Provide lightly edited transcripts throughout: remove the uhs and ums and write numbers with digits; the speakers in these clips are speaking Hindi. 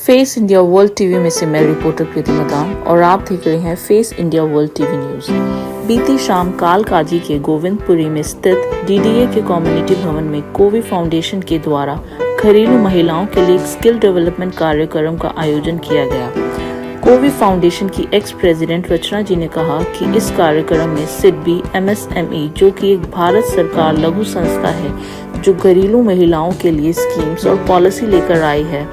फेस इंडिया वर्ल्ड टीवी में से मैं रिपोर्टर प्रीतिमा दाम और आप देख रहे हैं face India world TV news. बीती शाम कालकाजी के गोविंदपुरी में स्थित डीडीए के कम्युनिटी भवन में कोवी फाउंडेशन के द्वारा घरेलू महिलाओं के लिए स्किल डेवलपमेंट कार्यक्रम का आयोजन किया गया। कोवी फाउंडेशन की एक्स प्रेसिडेंट रचना जी ने कहा कि इस कार्यक्रम में सिडबी MSME, जो कि एक भारत सरकार लघु संस्था है जो घरेलू महिलाओं के लिए स्कीम्स और पॉलिसी लेकर आई है,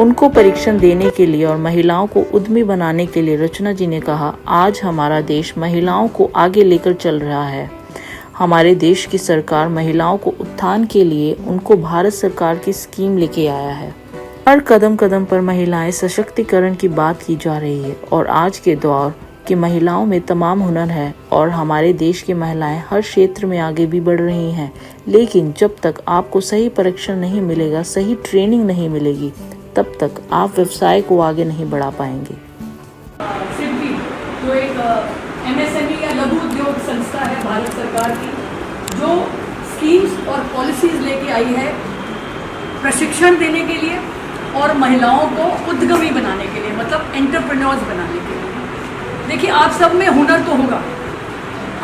उनको परीक्षण देने के लिए और महिलाओं को उद्यमी बनाने के लिए रचना जी ने कहा, आज हमारा देश महिलाओं को आगे लेकर चल रहा है। हमारे देश की सरकार महिलाओं को उत्थान के लिए उनको भारत सरकार की स्कीम लेके आया है। हर कदम कदम पर महिलाएं सशक्तिकरण की बात की जा रही है और आज के दौर की महिलाओं में तमाम हुनर है और हमारे देश की महिलाएं हर क्षेत्र में आगे भी बढ़ रही हैं। लेकिन जब तक आपको सही परीक्षण नहीं मिलेगा, सही ट्रेनिंग नहीं मिलेगी, तब तक आप व्यवसाय को आगे नहीं बढ़ा पाएंगे। सिडबी जो एक MSME या लघु उद्योग संस्था है भारत सरकार की, जो स्कीम्स और पॉलिसीज लेके आई है प्रशिक्षण देने के लिए और महिलाओं को उद्यमी बनाने के लिए, मतलब एंटरप्रेन्योर्स बनाने के लिए। देखिए, आप सब में हुनर तो होगा,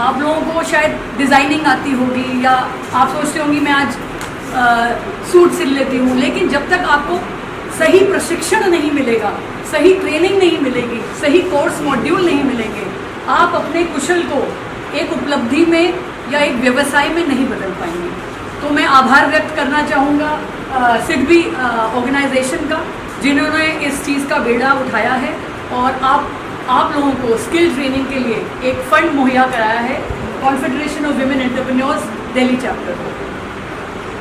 आप लोगों को शायद डिज़ाइनिंग आती होगी या आप सोचते होंगे मैं आज सूट सिल लेती हूँ, लेकिन जब तक आपको सही प्रशिक्षण नहीं मिलेगा, सही ट्रेनिंग नहीं मिलेगी, सही कोर्स मॉड्यूल नहीं मिलेंगे, आप अपने कुशल को एक उपलब्धि में या एक व्यवसाय में नहीं बदल पाएंगे। तो मैं आभार व्यक्त करना चाहूँगा सिडबी ऑर्गेनाइजेशन का, जिन्होंने इस चीज़ का बेड़ा उठाया है और आप लोगों को स्किल ट्रेनिंग के लिए एक फंड मुहैया कराया है confederation of women entrepreneurs Delhi chapter को।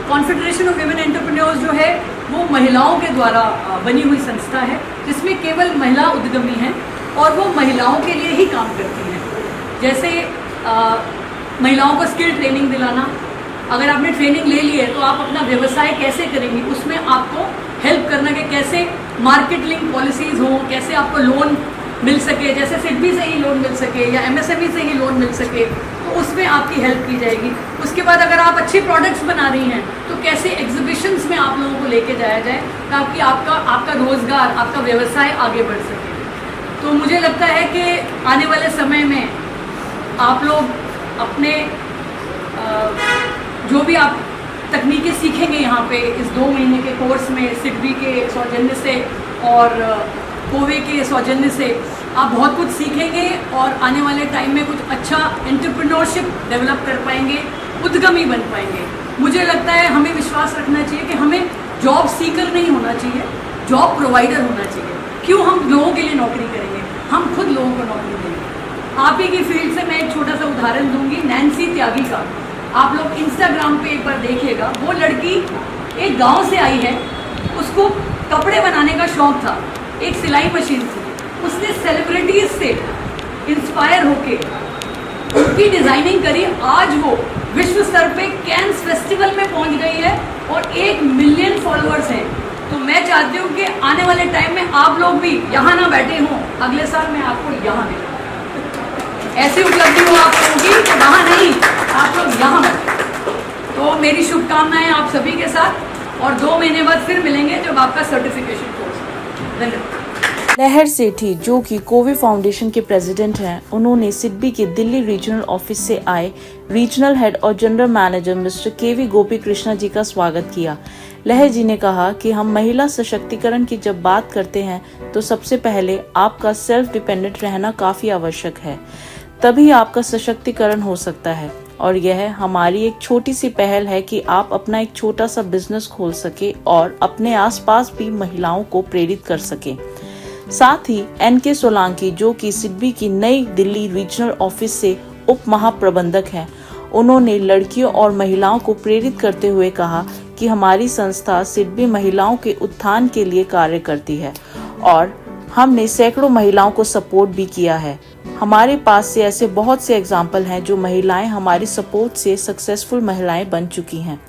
कॉन्फेडरेशन ऑफ विमेन एंटरप्रेन्योर्स जो है वो महिलाओं के द्वारा बनी हुई संस्था है, जिसमें केवल महिला उद्यमी हैं और वो महिलाओं के लिए ही काम करती हैं। जैसे महिलाओं को स्किल ट्रेनिंग दिलाना, अगर आपने ट्रेनिंग ले ली है तो आप अपना व्यवसाय कैसे करेंगे, उसमें आपको हेल्प करना कि कैसे मार्केट लिंक पॉलिसीज़ हों, कैसे आपको लोन मिल सके, जैसे सिडबी से ही लोन मिल सके या MSME से ही लोन मिल सके, तो उसमें आपकी हेल्प की जाएगी। उसके बाद अगर आप अच्छे प्रोडक्ट्स बना रही हैं तो कैसे एग्जीबिशंस में आप लोगों को लेके जाया जाए ताकि आपका रोज़गार, आपका व्यवसाय आगे बढ़ सके। तो मुझे लगता है कि आने वाले समय में आप लोग अपने जो भी आप तकनीकें सीखेंगे यहाँ पे इस 2 महीने के कोर्स में सिडबी के सौजन्य से और कोवे के सौजन्य से, आप बहुत कुछ सीखेंगे और आने वाले टाइम में कुछ अच्छा एंटरप्रेन्योरशिप डेवलप कर पाएंगे, उद्यमी बन पाएंगे। मुझे लगता है हमें विश्वास रखना चाहिए कि हमें जॉब सीकर नहीं होना चाहिए, जॉब प्रोवाइडर होना चाहिए। क्यों हम लोगों के लिए नौकरी करेंगे, हम खुद लोगों को नौकरी देंगे। आप ही की फील्ड से मैं एक छोटा सा उदाहरण दूंगी, नैन्सी त्यागी का। आप लोग इंस्टाग्राम पे एक बार देखिएगा, वो लड़की एक गांव से आई है, उसको कपड़े बनाने का शौक था, एक सिलाई मशीन थी, उसने सेलिब्रिटीज से इंस्पायर होके उनकी डिज़ाइनिंग करी। आज वो विश्व स्तर पे कैंस फेस्टिवल में पहुंच गई है और 1 मिलियन फॉलोअर्स हैं। तो मैं चाहती हूँ कि आने वाले टाइम में आप लोग भी यहाँ ना बैठे हों, अगले साल मैं आपको यहाँ मिलूँ, ऐसी उपलब्धि हो आप लोगों की कि वहाँ नहीं, आप लोग यहाँ बैठे। तो मेरी शुभकामनाएं आप सभी के साथ और 2 महीने बाद फिर मिलेंगे जब आपका सर्टिफिकेशन कोर्स। धन्यवाद। लहर सेठी, जो कि कोवी फाउंडेशन के प्रेसिडेंट हैं, उन्होंने सिडबी के दिल्ली रीजनल ऑफिस से आए रीजनल हेड और जनरल मैनेजर मिस्टर KV गोपी कृष्णा जी का स्वागत किया। लहर जी ने कहा कि हम महिला सशक्तिकरण की जब बात करते हैं तो सबसे पहले आपका सेल्फ डिपेंडेंट रहना काफी आवश्यक है, तभी आपका सशक्तिकरण हो सकता है और यह हमारी एक छोटी सी पहल है कि आप अपना एक छोटा सा बिजनेस खोल सके और अपने आसपास भी महिलाओं को प्रेरित कर सके। साथ ही NK सोलंकी, जो कि सिडबी की नई दिल्ली रीजनल ऑफिस से उप महाप्रबंधक हैं, उन्होंने लड़कियों और महिलाओं को प्रेरित करते हुए कहा कि हमारी संस्था सिडबी महिलाओं के उत्थान के लिए कार्य करती है और हमने सैकड़ों महिलाओं को सपोर्ट भी किया है। हमारे पास से ऐसे बहुत से एग्जाम्पल हैं जो महिलाएं हमारी सपोर्ट से सक्सेसफुल महिलाएं बन चुकी हैं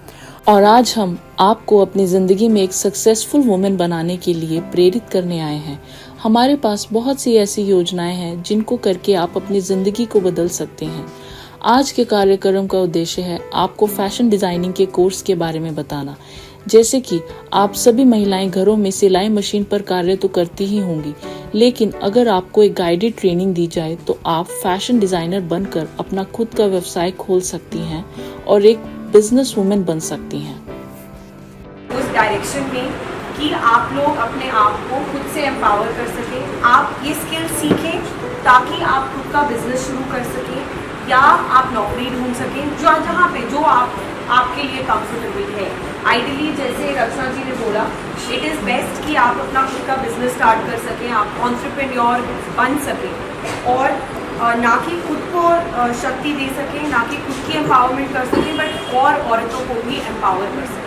और आज हम आपको अपनी जिंदगी में एक सक्सेसफुल वुमेन बनाने के लिए प्रेरित करने आए हैं। हमारे पास बहुत सी ऐसी योजनाएं हैं जिनको करके आप अपनी जिंदगी को बदल सकते हैं। आज के कार्यक्रम का उद्देश्य है आपको फैशन डिजाइनिंग के कोर्स के बारे में बताना। जैसे कि आप सभी महिलाएं घरों में सिलाई मशीन पर कार्य तो करती ही होंगी, लेकिन अगर आपको एक गाइडेड ट्रेनिंग दी जाए तो आप फैशन डिजाइनर बनकर अपना खुद का व्यवसाय खोल सकती हैं और एक बिजनेस वुमेन बन सकती हैं। उस डायरेक्शन में कि आप लोग अपने आप को खुद से एम्पावर कर सकें, आप ये स्किल सीखें ताकि आप खुद का बिजनेस शुरू कर सकें या आप नौकरी ढूंढ सकें जहाँ पे जो आपके लिए कंफर्टेबल है। आइडियली जैसे रचना जी ने बोला, इट इज़ बेस्ट कि आप अपना खुद का बिजनेस स्टार्ट कर सकें, आप एंटरप्रेन्योर बन सकें और ना कि खुद को शक्ति दे सकें, ना कि खुद की एम्पावरमेंट कर सकें, बट और औरतों को भी एम्पावर कर सकें।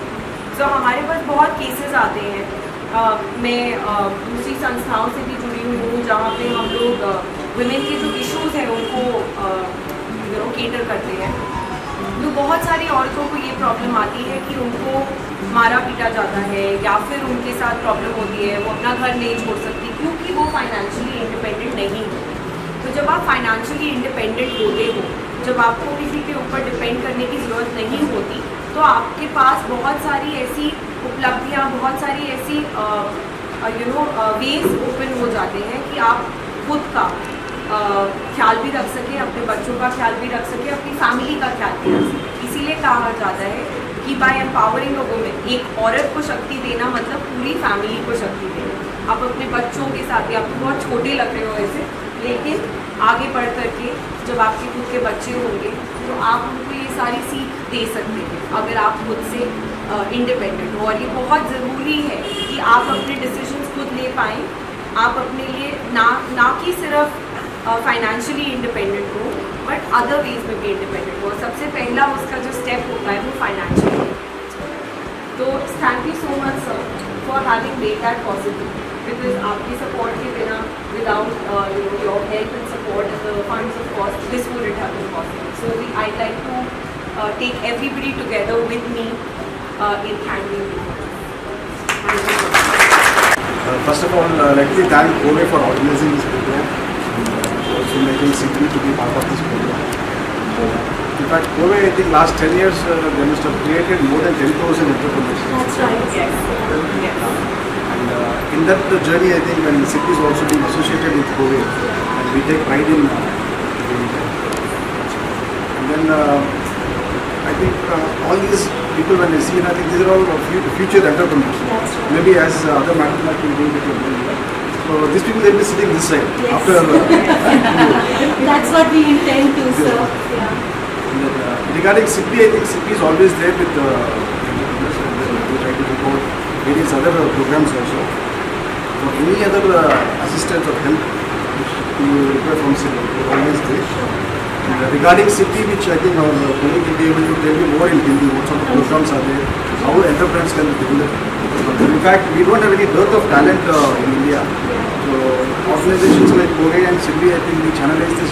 तो हमारे पास बहुत केसेस आते हैं। मैं दूसरी संस्थाओं से भी जुड़ी हुई हूँ जहाँ पे हम लोग वुमेन के जो इश्यूज़ हैं उनको केटर करते हैं। तो बहुत सारी औरतों को ये प्रॉब्लम आती है कि उनको मारा पीटा जाता है या फिर उनके साथ प्रॉब्लम होती है, वो अपना घर नहीं छोड़ सकती क्योंकि वो फाइनेंशियली इंडिपेंडेंट नहीं है। तो जब आप फाइनेंशियली इंडिपेंडेंट होते हो, जब आपको किसी के ऊपर डिपेंड करने की ज़रूरत नहीं होती, तो आपके पास बहुत सारी ऐसी उपलब्धियाँ, बहुत सारी ऐसी वेज ओपन हो जाते हैं कि आप खुद का ख्याल भी रख सकें, अपने बच्चों का ख्याल भी रख सकें, अपनी फैमिली का ख्याल भी रख सकें। इसीलिए कहा जाता है कि बाय एम्पावरिंग अ वुमेन, एक औरत को शक्ति देना मतलब पूरी फैमिली को शक्ति देना। आप अपने बच्चों के साथ, आप बहुत छोटे लग रहे हो ऐसे, लेकिन आगे बढ़ करके जब आपके खुद के बच्चे होंगे तो आप उनको ये सारी सीख दे सकते हैं अगर आप खुद से इंडिपेंडेंट हो। और ये बहुत ज़रूरी है कि आप अपने डिसीजंस खुद ले पाएँ, आप अपने लिए ना कि सिर्फ फाइनेंशियली इंडिपेंडेंट हो बट अदर वेज में भी इंडिपेंडेंट हो। सबसे पहला उसका जो स्टेप होता है वो फाइनेंशियली। तो thank you so much sir for having made that possible, because आपकी सपोर्ट के बिना, without your help and support and the funds of cost, this wouldn't have been possible. So I like to take everybody together with me in thanking you. First of all, let me thank Kove for organizing this program, also making Sigri to be part of this program. In fact, Kove, I think last 10 years, they must have created more than 10,000 entrepreneurs. That's right. Yes. And in that journey, I think when Sigri is also being associated with Kove, and we take pride in doing that. And then I think all these people, when they see, and I think these are all future entrepreneurs. That's right. Maybe as other madam like you doing it. So these people, they'll be sitting this side. Yes. After That's what we intend to, sir. Yeah. and then, regarding CP, I think CP is always there with entrepreneurs, and then we try to support various other programs also. So any other assistance or help which you require from CP, we're always there. And regarding CP, which I think our colleague will be able to tell you more in Hindi, what sort of programs are there, how entrepreneurs can develop. In fact, we don't have any dearth of talent in India. So organizations like Kove and CP, I think we channelize this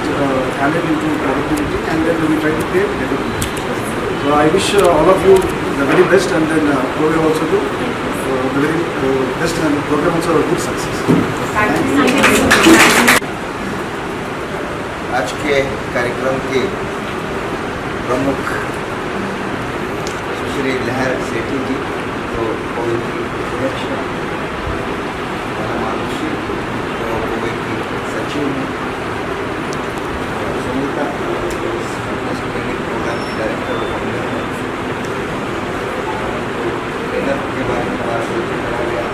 talent into productivity, and then we try to create development. So I wish all of you the very best, and then Kove also do the very best, and the program also a good success. Thank you. आज के कार्यक्रम के प्रमुख सुश्री लहर सेठी जी, तो कोविड की अध्यक्ष हैं, मानुषी जो कोविड की सचिव हैं, सुनीता फिटनेस ट्रेनिंग प्रोग्राम की डायरेक्टर और फाउंडर हैं। ट्रेनर के बारे में बात करा गया।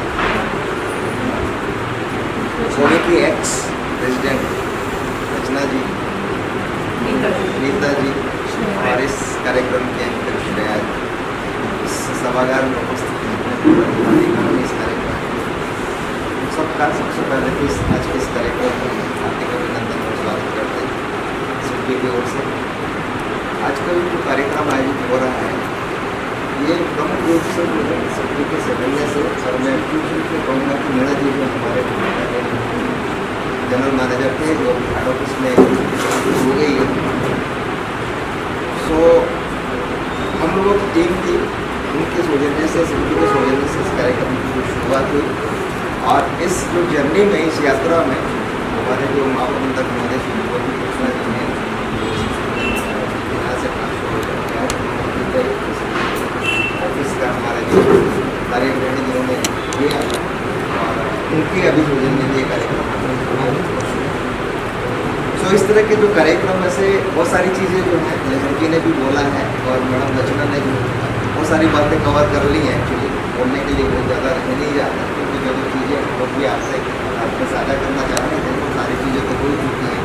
कोविड की एक्स प्रेसिडेंट रचना जी, नीता जी और इस कार्यक्रम के एंकर श्रेया इस सभागार में उपस्थित हैं। इस कार्यक्रम सबका सबसे पहले तो आज के इस कार्यक्रम में हार्दिक अभिनंदन और स्वागत करते हैं सिटी की ओर से। आजकल जो कार्यक्रम आयोजित हो रहा है ये प्रमुख रूप से सिटी के सदस्य से, और मैं कहूँगा कि मीणा जी जो हमारे जनरल मैनेजर थे, जो हेड ऑफिस में हो गई है, सो हम लोगों की टीम थी, उनके सौजन्य से, सिटी के सौजन्य से इस कार्यक्रम की शुरुआत हुई। और इस जो जर्नी में, इस यात्रा में हमारे जो महाप्रबंधक हमारे कृष्णा जी ने यहाँ से ट्रांसफर हो गया ऑफिस का, हमारे जो सो इस तरह के जो कार्यक्रम में से बहुत सारी चीज़ें जो हैं लहर जी ने भी बोला है और मैडम रचना ने भी बहुत सारी बातें कवर कर ली हैं। एक्चुअली बोलने के लिए बहुत ज़्यादा रह नहीं जाता, क्योंकि जो जो चीज़ें वो भी आपसे साझा करना चाह रहे थे वो सारी चीज़ें तो हो चुकी हैं।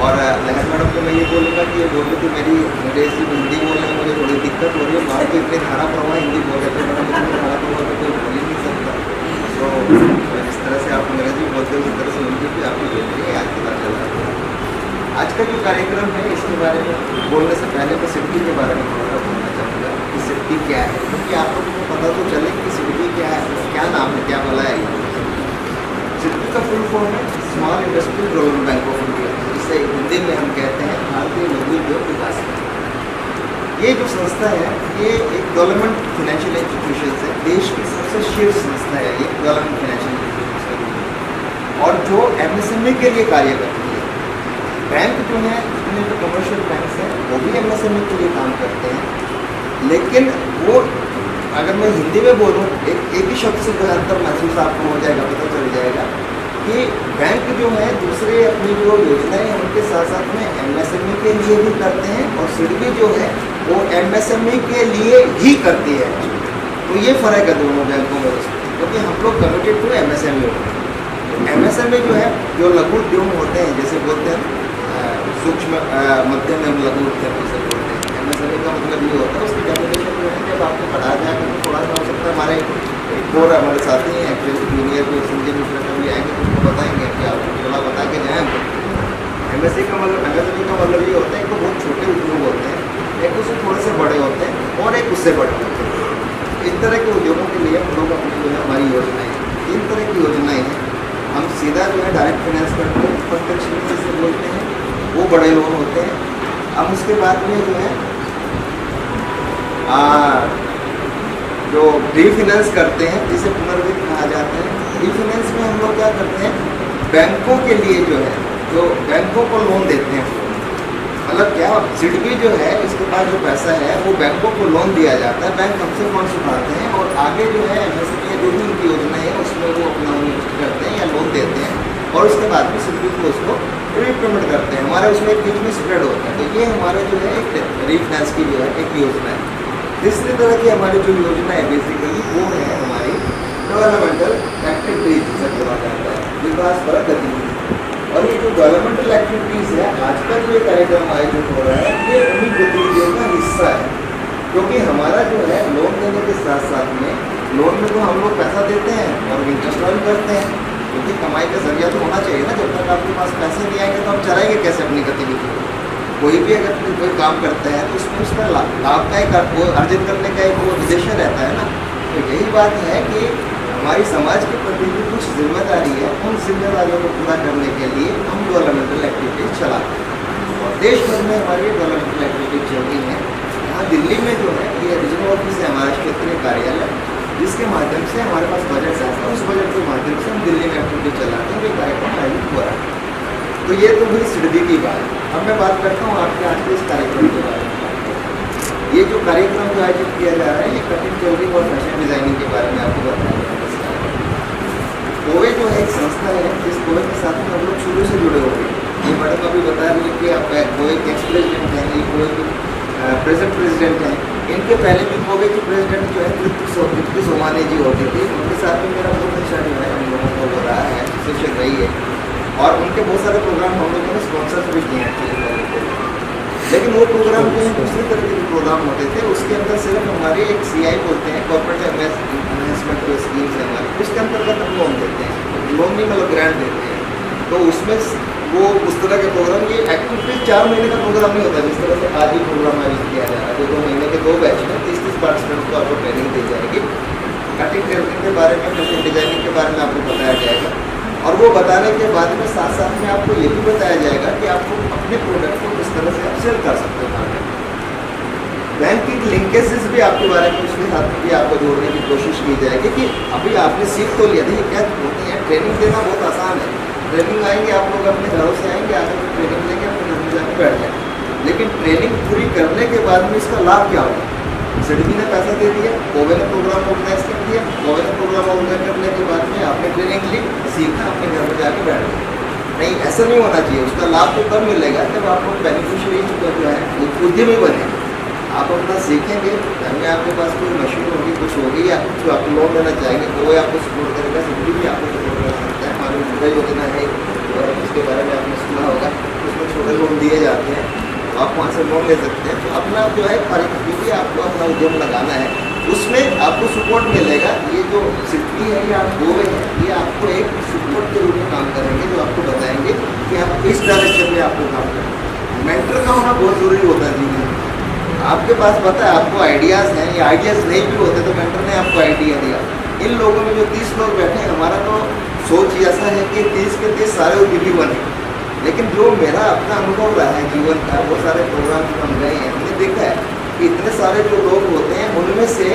और लहर मैडम को मैं ये बोलूँगा कि ये बोल रही थी मेरी अंग्रेजी हिंदी बोलने में मुझे थोड़ी दिक्कत हो रही है, बाहर तो इतनी धारा प्रवाह हिंदी बोल रहे थे, मैडम इतनी धारा प्रवाह तो कोई बोल ही नहीं सकता। तो जिस तरह से आप अंग्रेजी बोलते हो उस तरह से हिंदी भी आपकी बोल रही है, आज पता चला। आज का जो कार्यक्रम है इसके बारे में बोलने से पहले मैं सिडबी के बारे में थोड़ा सा बोलना चाहूँगा कि सिडबी क्या है, क्योंकि आप लोगों को पता तो चले कि सिडबी क्या है, क्या नाम है, क्या बोला है। सिडबी का फुल फॉर्म है small industrial development bank of India, जिसे हिंदी में हम कहते हैं भारतीय लघु उद्योग विकास बैंक। ये जो संस्था है ये एक गवर्नमेंट फाइनेंशियल इंस्टीट्यूशन है, देश की सबसे शीर्ष संस्था है ये गवर्नमेंट फाइनेंशियल इंस्टीट्यूशन, और जो एमएसएमई के लिए कार्य करती है। बैंक जो है जितने जो कमर्शियल बैंक हैं वो भी एमएसएमई के लिए काम करते हैं, लेकिन वो अगर मैं हिंदी में बोलूँ एक ही शब्द से कोई अंतर महसूस आपको हो जाएगा, पता चल जाएगा कि बैंक जो है दूसरे अपनी जो योजनाएं हैं उनके साथ साथ में एमएसएमई के लिए भी करते हैं, और सिडबी जो है वो एमएसएमई के लिए ही करती है। तो ये फ़र्क है दोनों बैंकों में, क्योंकि हम लोग कमिटेड टू एमएसएमई होते हैं। एमएसएमई जो है जो लघु उद्योग होते हैं, जैसे बोलते हैं सूक्ष्म मध्यम एवं लघु उद्योग से बोलते हैं, एमएसएमई का मतलब ये होता है। उसकी डेफिनेशन जो है जब आपको पढ़ाया जाएगा तो थोड़ा सा हो सकता है हमारे एक और हमारे साथी हैं एक्चुअली जूनियर जो संजय मिश्रा का भी आएंगे तो उनको बताएंगे कि आप थोड़ा बता के जाएँ। एमएसएमई का मतलब ये होता है कि बहुत छोटे उद्योग होते हैं, एक उससे थोड़े से बड़े होते हैं और एक उससे बड़े होते हैं। इस तरह के उद्योगों के लिए हम लोग अपनी जो है हमारी योजनाएँ 3 तरह की योजनाएँ हैं। हम सीधा जो है डायरेक्ट फाइनेंस करते हैं, प्रत्यक्ष ऋण जिसे बोलते हैं, वो बड़े लोन होते हैं। अब उसके बाद में जो है जो रीफाइनेंस करते हैं जिसे पुनर्वित्त कहा जाता है। रीफाइनेंस में हम लोग क्या करते हैं, बैंकों के लिए जो है जो बैंकों को लोन देते हैं, मतलब क्या सिडबी जो है इसके पास जो पैसा है वो बैंकों को लोन दिया जाता है, बैंक हमसे फंड्स उठाते हैं और आगे जो है एमएसएमई जो भी उनकी योजना है उसमें वो अपना इन्वेस्ट करते हैं या लोन देते हैं, और उसके बाद में सिडबी को उसको रीपेमेंट करते हैं। हमारे उसमें एक बीच में स्प्रेड होता है। तो ये हमारे जो है एक रीफाइनेंस की जो है एक योजना है। तीसरी तरह की हमारी जो योजना है बेसिकली वो है हमारी डेवलपमेंटल एक्टिविटीज जिसे बोला जाता है, विकास पर गतिविधि। और ये जो डेवलपमेंटल एक्टिविटीज़ है आज का जो ये कार्यक्रम आयोजित हो रहा है ये उन्हीं गतिविधियों का हिस्सा है, क्योंकि हमारा जो है लोन देने के साथ साथ में लोन में तो हम लोग पैसा देते हैं और इंटरेस्ट अर्न करते हैं, क्योंकि कमाई का जरिया तो होना चाहिए ना। जब तक आपके पास पैसे नहीं आएंगे तो आप चलाएंगे कैसे अपनी गतिविधि को। कोई भी अगर कोई काम करता है तो उसमें उसका लाभ का एक अर्जित करने का एक वो उद्देश्य रहता है ना। तो यही बात है कि हमारी समाज के प्रति भी कुछ जिम्मेदारी है, उन जिम्मेदारियों को पूरा करने के लिए हम डेवलपमेंटल एक्टिविटीज चलाते हैं और देश भर में हमारी डेवलपमेंटल एक्टिविटीज चल रही हैं। यहाँ दिल्ली में जो है ये रीजनल ऑफिस है हमारा क्षेत्रीय कार्यालय, जिसके माध्यम से हमारे पास बजट आता है, उस बजट के माध्यम से हम दिल्ली में एक्टिविटी चलाते हैं। ये कार्यक्रम आयोजित हो रहा है। तो ये तो हुई सिडबी की बात। अब मैं बात करता हूँ आपके आज के इस कार्यक्रम के बारे में। ये जो कार्यक्रम जो आयोजित किया जा रहा है ये कटिंग टेलरिंग और फैशन डिजाइनिंग के बारे में आपको बताया जा रहा है। कोवे जो है एक संस्था है जिस कोवे के साथ में हम लोग शुरू से जुड़े हुए हैं। ये मैडम अभी बता रही है कि आप कोवे के एक्स प्रेसिडेंट हैं, ये कोवे के प्रेजेंट प्रेसिडेंट हैं। इनके पहले भी कोवे के प्रेसिडेंट जो है तृप्ति सोमानी जी होती थी, उनके साथ में मेरा बहुत अच्छा जो है हम लोगों को हो रहा है, एसोसिएशन रही है और उनके बहुत सारे प्रोग्राम हम लोगों ने स्पॉन्सर भी किए हैं। लेकिन वो प्रोग्राम जो है दूसरी तरह के प्रोग्राम होते थे, उसके अंदर सिर्फ हमारे एक सीआई बोलते हैं कॉर्पोरेट इन्वेस्टमेंट जो स्कीम्स है हमारी, उसके अंतर्गत हम लोन देते हैं, लोन नहीं मतलब ग्रांट देते हैं। तो उसमें वो उस तरह के प्रोग्राम ये एक्टिविटी 4 महीने का प्रोग्राम नहीं होता जिस तरह से आज ही प्रोग्राम आयोजित किया जा रहा है। 2 महीने के 2 बैच में 30-30 पार्टिसिपेंट्स को आपको ट्रेनिंग दी जाएगी। कटिंग टेलरिंग के बारे में, फैशन डिजाइनिंग के बारे में आपको बताया जाएगा और वो बताने के बाद में साथ साथ में आपको ये भी बताया जाएगा कि आपको अपने प्रोडक्ट को किस तरह से आप सेल कर सकते हो। बैंकिंग लिंकेजेस भी आपके बारे में उसके साथ में भी आपको जोड़ने की कोशिश की जाएगी कि अभी आपने सीख तो लिया। देखिए क्या होती है, ट्रेनिंग देना बहुत आसान है। ट्रेनिंग आएंगे आप लोग अपने घरों से आएंगे, आकर ट्रेनिंग लेंगे अपने घर में जाकर बैठ जाएंगे, लेकिन ट्रेनिंग पूरी करने के बाद में इसका लाभ क्या होगा। सिडबी ने पैसा दे दिया, कोवे ने प्रोग्राम ऑर्गेनाइज कर दिया, कोवे ने प्रोग्राम ऑर्गेनाइज करने के बाद में आपने ट्रेनिंग ली, सीखा, अपने घर में जाके बैठ गए। नहीं, ऐसा नहीं होना चाहिए। उसका लाभ तो तब मिलेगा जब आप बेनिफिशियरी जो है उद्यमी बने, आप अपना सीखेंगे, घर में आपके पास कोई मशीन होगी, कुछ होगी, या कुछ आप लोन लेना चाहेंगे तो वो आपको सपोर्ट करेगा, सिटी भी आपको सपोर्ट कर सकता है। हमारी मुद्रा योजना है और उसके बारे में आपने सुना होगा, उसमें छोटे लोन दिए जाते हैं, तो आप वहाँ से लोन ले सकते हैं। तो अपना जो है जो भी आपको अपना उद्यम लगाना है उसमें आपको सपोर्ट मिलेगा। ये जो सिटी है या गोवे है, ये आपको एक सपोर्ट के रूप में काम करेंगे, जो आपको बताएंगे कि आप इस डायरेक्शन में आपको काम करें। मेंटर का होना बहुत ज़रूरी होता है जीवन में। आपके पास पता है आपको आइडियाज़ हैं, या आइडियाज़ नहीं भी होते तो मेंटर ने आपको आइडिया दिया। इन लोगों में जो 30 लोग बैठे हैं, हमारा तो सोच ऐसा है कि 30 के 30 सारे उद्यमी बने, लेकिन जो मेरा अपना अनुभव रहा है जीवन का, वो सारे प्रोग्राम जो हम गए हैं, हमने देखा है कि इतने सारे जो लोग होते हैं उनमें से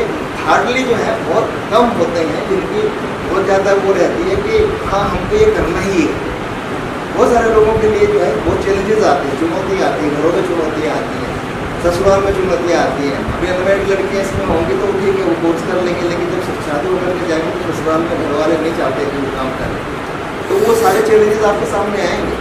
हार्डली जो है बहुत कम होते हैं जिनकी बहुत ज़्यादा वो रहती है कि हाँ हमको ये करना ही है। बहुत सारे लोगों के लिए जो है बहुत चैलेंजेस आते हैं, चुनौती आती है, घरों में चुनौतियाँ आती हैं, ससुराल में चुनौतियाँ आती हैं। अभी अनमेरिड लड़कियाँ इसमें होंगी तो ठीक है वो कोर्स कर लेंगे, लेकिन जब शादी होकर के जाएंगे तो ससुराल में घर वाले नहीं चाहते कि वो काम करें, तो वो सारे चैलेंजेस आपके सामने आएंगे।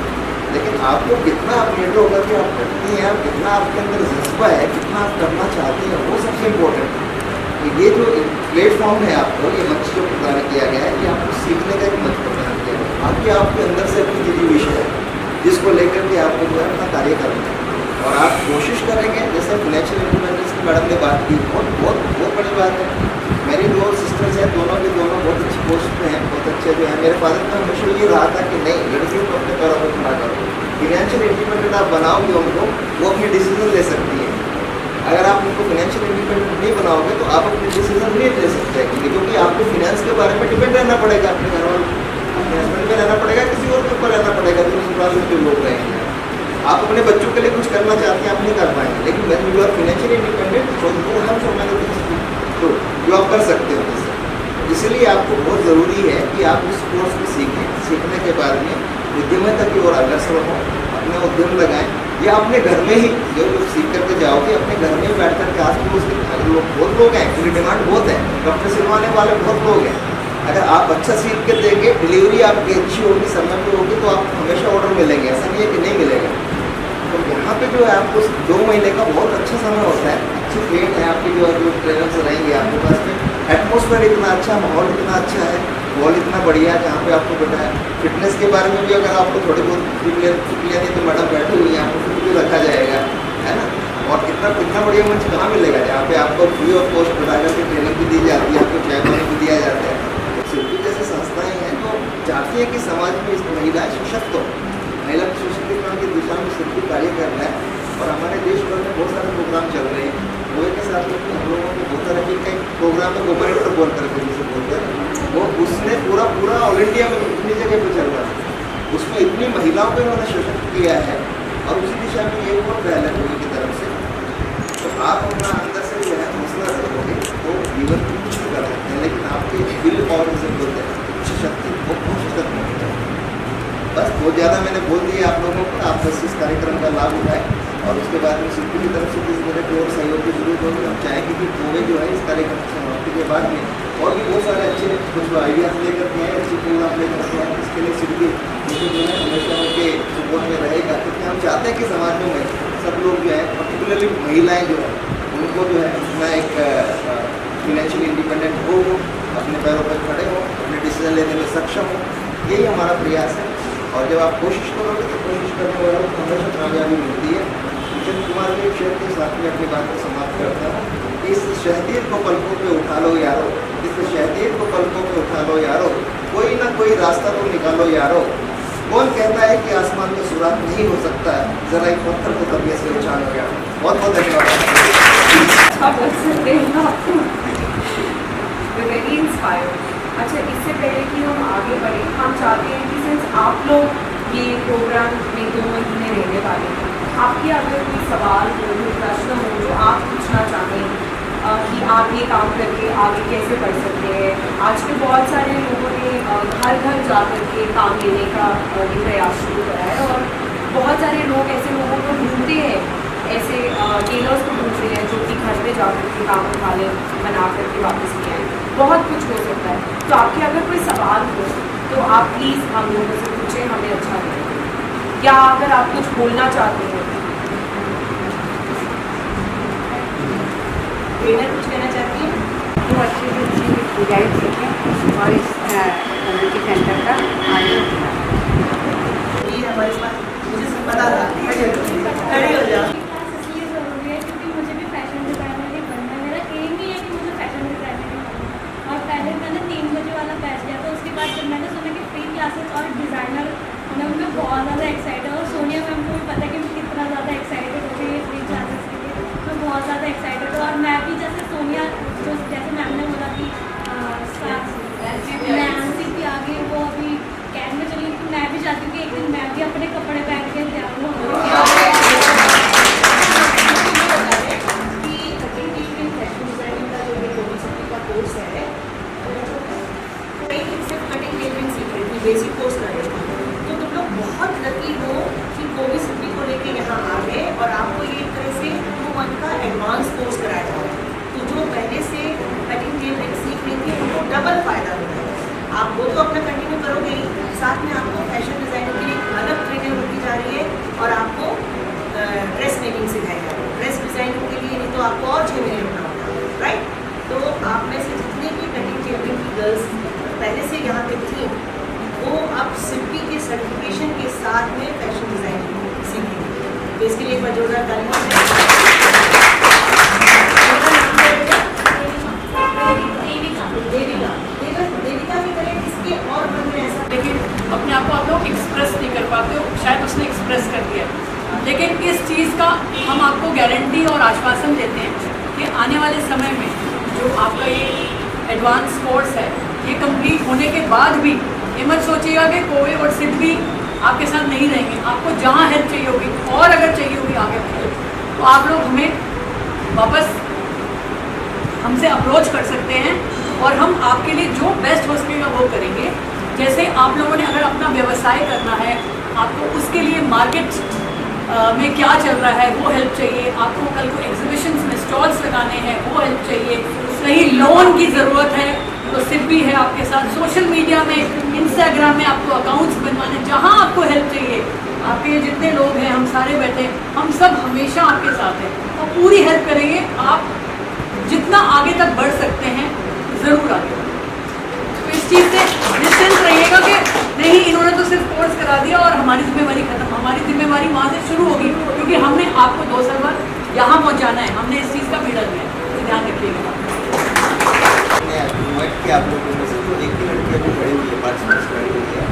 लेकिन आपको कितना आप लीडर होकर के आप करती हैं, कितना आपके अंदर जज्बा है, कितना आप करना चाहती हैं, वो सबसे इम्पोर्टेंट है। ये जो प्लेटफॉर्म है आपको, ये मंच जो प्रदान किया गया है, ये आपको सीखने का एक मंच प्रदान किया गया है। बाकी आपके अंदर से अपनी निजी विषय है जिसको लेकर के आपको जो है अपना कार्य करना है, और आप कोशिश करेंगे। जैसे फाइनेंशियल इंडिपेंडेंस की मैडम ने बात की, बहुत बहुत बहुत बड़ी बात है। मेरी दो सिस्टर्स हैं, दोनों के दोनों बहुत अच्छी पोस्ट पे हैं, बहुत अच्छे जो है। मेरे फादर का हमेशा ये रहा था कि नहीं, लड़कियों को अपने पैरों पर खड़ा करो, फाइनेंशियल इंडिपेंडेंट आप बनाओगे उनको, वो अपने डिसीजन ले सकती है। अगर आप उनको फाइनेंशियल इंडिपेंडेंट नहीं बनाओगे तो आप अपने डिसीजन नहीं ले सकते, क्योंकि आपको फाइनेंस के बारे में डिपेंड रहना पड़ेगा, अपने घर वालों, अपने हस्बैंड पे रहना पड़ेगा, किसी और के ऊपर रहना पड़ेगा, जो ससुराल में जो लोग रहेंगे। आप अपने बच्चों के लिए कुछ करना चाहते हैं, आप नहीं कर पाएंगे। लेकिन when you are financially independent, so you have so many things to do, जो आप कर सकते हो। इसलिए आपको बहुत ज़रूरी है कि आप इस कोर्स को सीखें, सीखने के बाद में उद्यमिता की ओर अग्रसर हों, अपना उद्यम लगाएं, या अपने घर में ही जो सीख करके जाओगे, अपने घर में ही बैठ करके आस पड़ोस के लोग, बहुत लोग हैं, क्योंकि डिमांड बहुत है, डॉक्टर सिलवाने वाले बहुत लोग हैं। अगर आप अच्छा सीख के देंगे, डिलीवरी आपकी अच्छी होगी, समय पर होगी, तो आपको हमेशा ऑर्डर मिलेंगे, ऐसा नहीं है कि नहीं मिलेगा। तो यहाँ पे जो है आपको 2 महीने का बहुत अच्छा समय होता है, अच्छी ट्रेन है आपकी, जो ट्रेनर्स रहेंगे आपके पास में। एटमोसफेयर इतना अच्छा, माहौल इतना अच्छा है, माहौल इतना बढ़िया है जहाँ पे आपको बताया। फिटनेस के बारे में भी अगर आपको थोड़ी बहुत छुट्टियाँ नहीं तो मैडम बैठी हुई हैं, आपको फिट भी रखा जाएगा, है ना। और कितना बढ़िया मंच कहाँ मिलेगा जहाँ पे आपको फ्री ऑफ कॉस्ट बता करके ट्रेनिंग भी दी जाती है, आपको चाय पानी भी दिया जाता है। सिटी जैसी संस्थाएँ हैं तो चाहती हैं कि समाज में इस महिलाएँ सशक्त हो, महिला सशक्तिकरण की दिशा में सिद्धि कार्य कर रहा है। और हमारे देश भर में बहुत सारे प्रोग्राम चल रहे हैं। गोवे के साथ में हम लोगों को बहुत सारे कई प्रोग्राम में गोपरेटर बोल करके जिसे बोलते हैं, वो उसने पूरा ऑल इंडिया में इतनी जगह पर चल रहा है, उसमें इतनी महिलाओं को इन्होंने सशक्त किया है, और उसी दिशा में ये और पहल है गोवे की तरफ से। तो आप अपना अंदर से जो है हौसला रखोगे तो जीवन में कुछ भी कर सकते हैं, लेकिन आपके विल पावर से बोलते हैं इच्छा शक्ति वो पहुँच तक नहीं चाहिए। बस बहुत ज़्यादा मैंने बोल दिया आप लोगों को, आप बस इस कार्यक्रम का लाभ उठाएं, और उसके बाद में सिद्धू की तरफ से किसी तरह की और सहयोग की जरूरत होगी। हम चाहेंगे कि गोवे जो है इस कार्यक्रम की समाप्ति के बाद में और भी बहुत सारे अच्छे कुछ आइडियाज़ लेकर के आए, अच्छी प्रोग्राम लेकर के आए। इसके लिए सिद्धू जो है हमेशा उनके सपोर्ट में रहेगा, क्योंकि हम चाहते हैं कि समाज में सब लोग जो है, पर्टिकुलरली महिलाएँ जो है, उनको जो है अपना एक फाइनेंशियली इंडिपेंडेंट हो, अपने पैरों पर खड़े हो, अपने डिसीजन लेने में सक्षम हो। यही हमारा प्रयास है। और जब आप कोशिश करोगे तो कोशिश करने वालों को हमेशा कामयाबी मिलती है। किशन कुमार के शेर के साथ में अपनी बात को समाप्त करता हूँ। इस शहदीर को पलकों पे उठा लो यारो, इस शहदीर को पलकों पे उठा लो यारो, कोई ना कोई रास्ता तो निकालो यारो। कौन कहता है कि आसमान में सुराख नहीं हो सकता है, जरा एक पत्थर को तबियत से उछालो यारो। बहुत बहुत धन्यवाद। Very inspired. अच्छा, इससे पहले कि हम आगे बढ़ें, हम चाहते हैं कि सिंस आप लोग ये प्रोग्राम में 2 महीने रहने वाले हैं, आपके अगर कोई सवाल हो, कोई प्रश्न हो जो आप पूछना चाहें कि आप ये काम करके आगे कैसे बढ़ सकते हैं। आज के बहुत सारे लोगों ने घर घर जा कर के काम लेने का ये प्रयास शुरू करा है, और बहुत सारे लोग ऐसे लोगों को ढूंढते हैं, ऐसे टेलर्स को ढूंढ रहे हैं जो कि घर पे जाकर के काम उठा लें, बना करके वापस ले आए। बहुत कुछ हो सकता है। तो आपके अगर कोई सवाल हो तो आप प्लीज़ हम लोगों से पूछें, हमें अच्छा लगेगा। या अगर आप कुछ बोलना चाहते हैं। ट्रेनर कुछ कहना चाहती है? वो अच्छे से उसकी गाइड सीखें और इस कम्युनिटी सेंटर का आगे बढ़ाएं। ये हमारे पास मुझे सब पता था, खड़े हो जाओ। इसलिए ज़रूरी है क्योंकि मुझे भी फैशन डिज़ाइनर ही बनना है। मेरा एम ही है कि मुझे फैशन डिज़ाइनर ही बनना है। और पहले मैंने 3 बजे वाला बैच लिया था, उसके बाद जब मैंने सुना कि फ्री क्लासेस और डिज़ाइनर होने में मैं बहुत ज़्यादा एक्साइटेड और सोनिया मैम को भी पता है कि मैं कितना ज़्यादा एक्साइटेड हो गई है फ्री क्लासेस के लिए। मैं बहुत ज़्यादा एक्साइटेड हूँ और मैं भी जैसे सोनिया जो जैसे मैम ने बोला कि नैन्सी थी आगे वो अभी कैद में चली, तो मैं भी चाहती हूँ कि एक दिन मैं भी अपने कपड़े पहन के जाऊँ। बेसिक कोर्स कर रहे हो तो तुम लोग बहुत लकी हो कि कोविड सिटी को लेके यहाँ आ गए और आपको ये एक तरह से 2 मंथ का एडवांस कोर्स कराया जा रहा है। तो जो पहले से कटिंग टेलरिंग सीख रही थी उनको डबल फायदा होता है। आप वो तो अपना कंटिन्यू करोगे ही, साथ में आपको फैशन डिज़ाइनिंग के लिए एक अलग ट्रेनिंग होती जा रही है और आपको ड्रेस मेकिंग सिखाई जा रही है। ड्रेस डिज़ाइनिंग के लिए नहीं तो आपको और 6 महीने रुकना होता है, राइट। तो आप में से जितने भी कटिंग टेलरिंग की गर्ल्स पहले से यहाँ पे थी वो अब सिप्पी के सर्टिफिकेशन के साथ में फैशन डिज़ाइनिंग सीखेंगे। तो इसके लिए एक बार जोरदार तालियां देविका की तरह इसके और मन में ऐसा, लेकिन अपने आप को आप लोग एक्सप्रेस नहीं कर पाते हो। शायद उसने एक्सप्रेस कर दिया, लेकिन इस चीज़ का हम आपको गारंटी और आश्वासन देते हैं कि आने वाले समय में जो आपका ये एडवांस कोर्स है ये कंप्लीट होने के बाद भी ये मत सोचिएगा कि कोविड और सिद्धि आपके साथ नहीं रहेंगे। आपको जहाँ हेल्प चाहिए होगी और अगर चाहिए होगी आगे तो आप लोग हमें वापस हमसे अप्रोच कर सकते हैं और हम आपके लिए जो बेस्ट हो सकेगा वो करेंगे। जैसे आप लोगों ने अगर अपना व्यवसाय करना है, आपको उसके लिए मार्केट में क्या चल रहा है वो हेल्प चाहिए, आपको कल को एग्जीबिशंस में स्टॉल्स लगाने हैं वो हेल्प चाहिए, कहीं लोन की ज़रूरत है तो सिप्पी है आपके साथ, सोशल मीडिया में इंस्टाग्राम में आपको अकाउंट्स बनवाने, जहाँ आपको हेल्प चाहिए, आपके जितने लोग हैं हम सारे बैठे, हम सब हमेशा आपके साथ हैं और पूरी हेल्प करेंगे। आप जितना आगे तक बढ़ सकते हैं ज़रूर आगे। तो इस चीज़ से निश्चिंत रहिएगा कि नहीं इन्होंने तो सिर्फ कोर्स करा दिया और हमारी जिम्मेवारी खत्म। हमारी जिम्मेवारी वहाँ से शुरू होगी क्योंकि हमने आपको 2 साल बाद यहाँ पहुँचाना है। हमने इस चीज़ का बीड़ा लिया है, तो ध्यान रखिएगा। इन्वाइट किया आप लोगों में से तो एक ही लड़की अभी खड़ी हुई है, पार्टिसिपेट खड़ी हुई है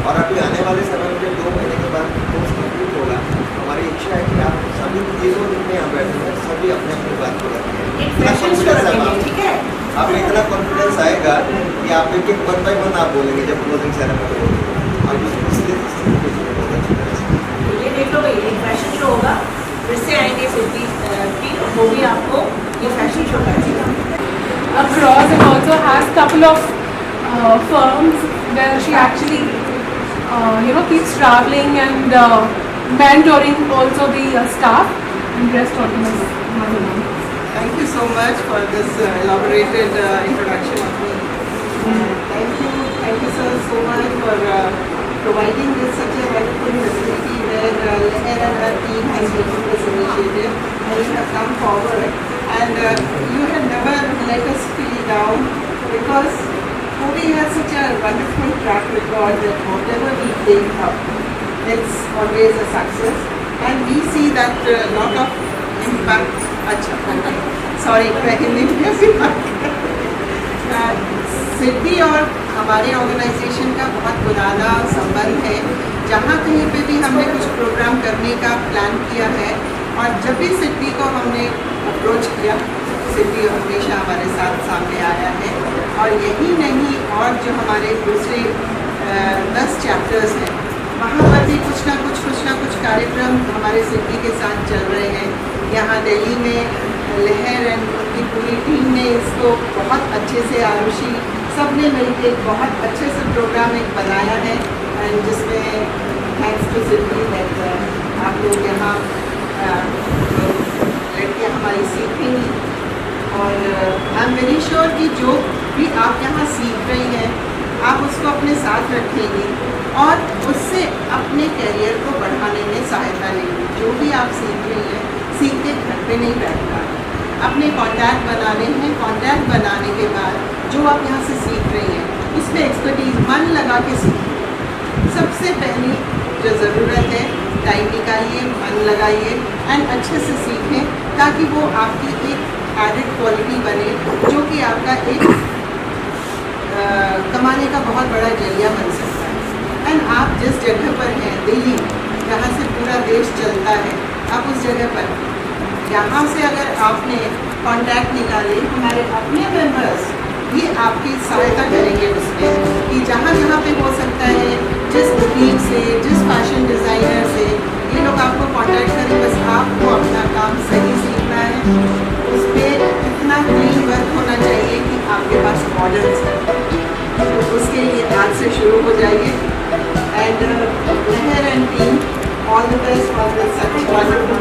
और अभी आने वाले समय में 2 महीने के बाद कोर्स कंप्लीट होगा। हमारी इच्छा है कि आप सभी ये 2 दिन में यहाँ बैठे हैं, सभी अपने अपनी बात को रखें। ठीक है, आप इतना कॉन्फिडेंस आएगा कि आप एक 1 by 1 आप बोलेंगे जब क्लोजिंग सेरेमनी होगी। और इसलिए बहुत अच्छी तरह से ये देख लो भाई, एक फैशन शो होगा, फिर से आएंगे सिद्धि की, वो भी आपको ये फैशन शो करेगा। Across and also has couple of firms where she actually keeps traveling and mentoring also the staff and rest organizers. Thank you so much for this elaborated introduction of me. Thank you sir so much for providing this such a wonderful facility where Leher and her team has taken this initiative and you have come forward and you have never let us feel down because Puri has such a wonderful track record that whatever we take up, it's always a success and we see that lot of impact. Sorry, मैं हिंदी में सिद्धि और हमारे ऑर्गेनाइजेशन का बहुत पुराना संबंध है। जहाँ कहीं पे भी हमने कुछ प्रोग्राम करने का प्लान किया है और जब भी सिद्धि को हमने अप्रोच किया, सिद्धि हमेशा हमारे साथ सामने आया है। और यही नहीं, और जो हमारे दूसरे 10 चैप्टर्स हैं वहाँ पर भी कुछ ना कुछ कार्यक्रम हमारे सिद्धि के साथ चल रहे हैं। यहाँ दिल्ली में लहर एंड उनकी पूरी टीम ने इसको बहुत अच्छे से, आरुषि सब ने मिलकर बहुत अच्छे से प्रोग्राम एक बनाया है एंड जिसमें थैंक्स टू सिद्धि दैट आप लोग यहाँ लड़कियाँ हमारी सीखेंगी और आई एम वेरी श्योर कि जो भी आप यहाँ सीख रही हैं आप उसको अपने साथ रखेंगी और उससे अपने कैरियर को बढ़ा जो आप यहाँ से सीख रही हैं उसमें एक्सपर्टीज मन लगा के सीखें। सबसे पहली जो ज़रूरत है, टाइम निकालिए, मन लगाइए एंड अच्छे से सीखें ताकि वो आपकी एक एडेड क्वालिटी बने जो कि आपका एक कमाने का बहुत बड़ा जरिया बन सकता है। एंड आप जिस जगह पर हैं, दिल्ली, जहाँ से पूरा देश चलता है, आप उस जगह पर यहाँ से अगर आपने कॉन्टैक्ट निकाले, हमारे अपने मेंबर्स भी आपकी सहायता करेंगे उसमें कि जहाँ जहाँ पे हो सकता है, जिस बुटीक से, जिस फैशन डिज़ाइनर से ये लोग आपको कांटेक्ट करें। बस आपको अपना काम सही सीखना है, उस पर इतना क्लीन वर्क होना चाहिए कि आपके पास मॉडल्स हैं। तो उसके लिए आज से शुरू हो जाइए। एंड लहर and team, all the best for this such wonderful